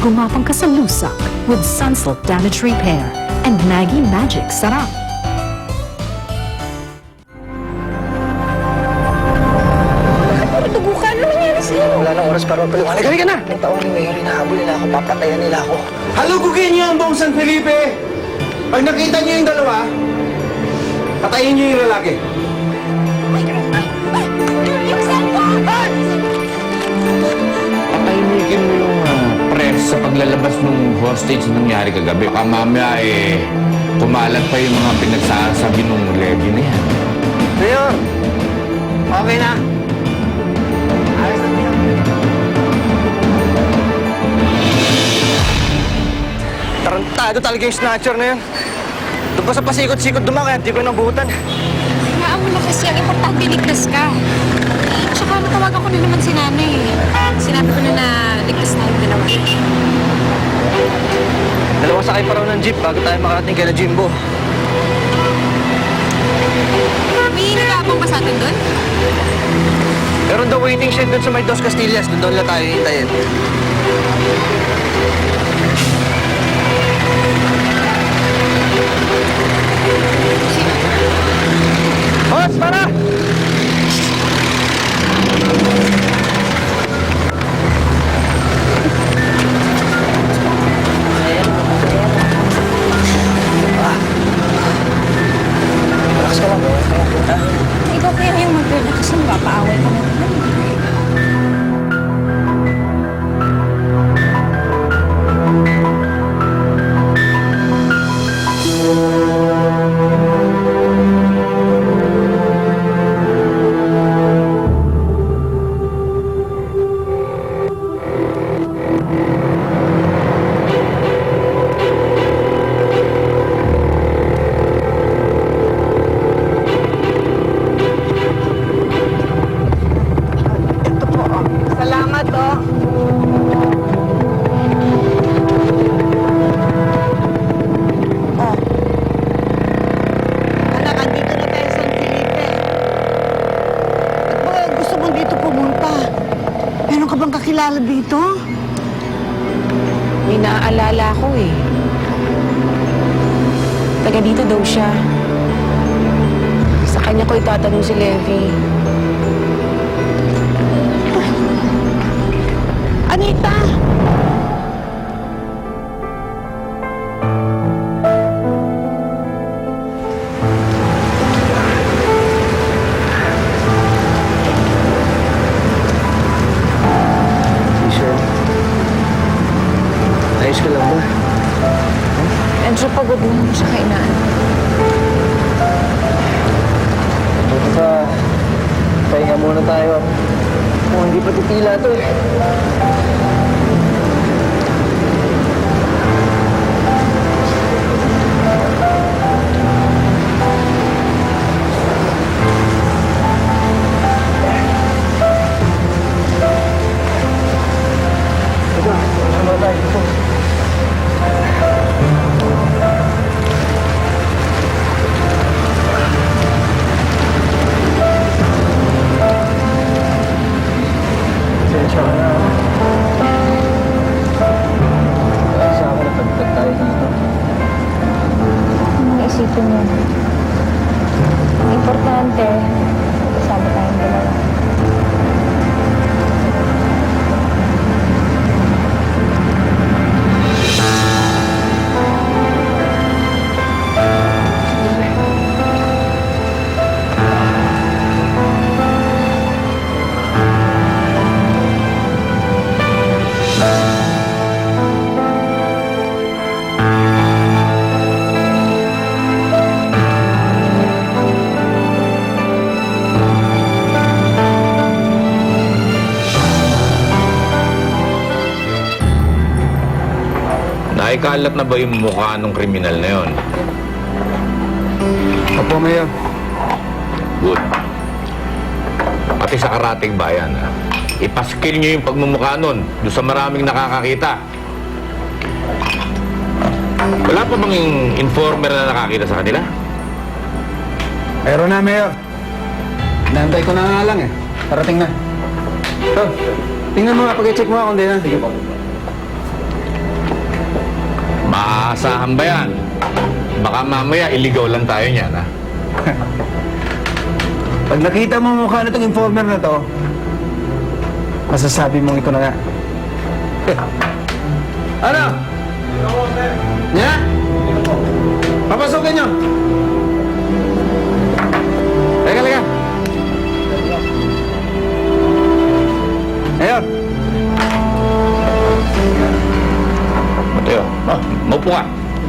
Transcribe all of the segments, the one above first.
gumapang ka sa lusak with Sunsilk Damage Repair and Maggie Magic Sarap. Tubukan, ano nangyari sa'yo? Wala nang oras para mapaliwanag. Halika na! Ang taong ni Mayor, hinahabol nila ako. Papatayan nila ako. Halugugin niyo ang buong San Felipe! Pag nakita niyo yung dalawa, patayin niyo yung lalaki. Patahimikin mo yung press sa paglalabas ng hostage na nangyari kagabi. Baka mamaya kumalat pa yung mga pinagsasabi ng Levi na yan. Mayor! Okay na. Ayos na niyo. Tarantado talaga yung snatcher na yun. Doon pa sa pasikot-sikot dumaan, kaya di ko nabutan. Hayaan mo na kasi, ang importante ligtas ka. Tsaka natawagan ko na naman si nanay. Sinabi ko na ligtas na yung dalawa. Dalawa sakay pa raw ng jeep bago tayo makarating kay na Jimbo. May nag-aabang ba sa atin doon? Meron daw waiting shed doon sa may Dos Castillas. Doon lang tayo hintayin. Boss, para! Relax ka lang. Ha? Ikaw kaya yung mag-relax kasi mapapaaway ka naman. Salamat, oh. Anak, andito na tayo sa San Felipe. At baka gusto mong dito pumunta. Meron ka bang kakilala dito? May naaalala ako eh. Taga dito daw siya. Sa kanya ko itatanong si Levi. Anita! Sure. Ayos ka lang ba? Medyo pagod mo sa kainan. Buti pa, pahinga muna tayo. Kung hindi pa titila to eh. Ito, sama tayo dito. Pasensya ka na. Sa akin na pagtag tayo dito. Ano isipin mo? Ang importante, kasama tayong dalawa. Naikalat na ba yung mukha ng kriminal na yon? Opo, Mayor. Good. Pati sa karating bayan, ipaskill nyo yung pagmumukha nun doon sa maraming nakakakita. Wala pa bang informer na nakakita sa kanila? Meron na, Mayor. Naantay ko na nga lang eh. Parating na. So, tingnan mo nga, pag-check mo nga kung di na. Sige po. Maasahan ba yan? Baka mamaya iligaw lang tayo niyan, ha? Pag nakita mo ang mukha na itong informer na to, masasabi mong ito na nga. Ano? Nya? Papasukin nyo! Teka. Ayun. Mateo, maupo ka.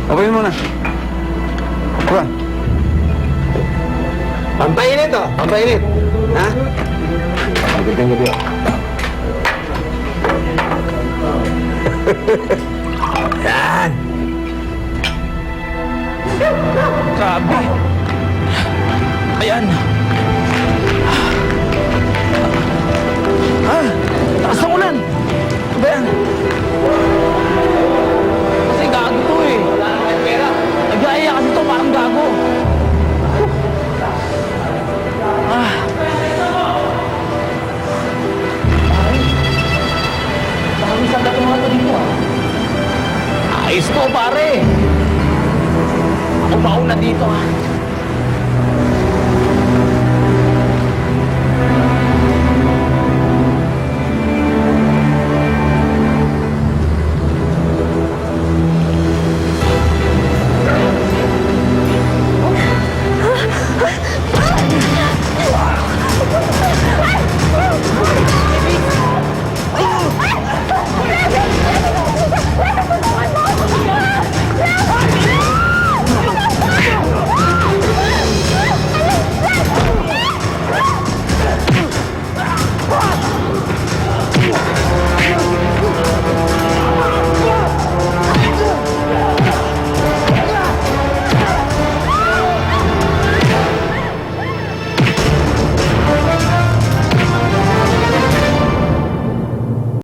Okay muna. Kuha. Pampainit oh. Pampainit. Ha? Magandang gabi oh. Yan. Grabe. Ayan. Taas ng ulan. Ano ba yan? Kasi gago to eh. Nag-aaya kasi to, parang gago. Bakit sa gato mga to dito ah? Ayos to pare. Ako baon na dito ah.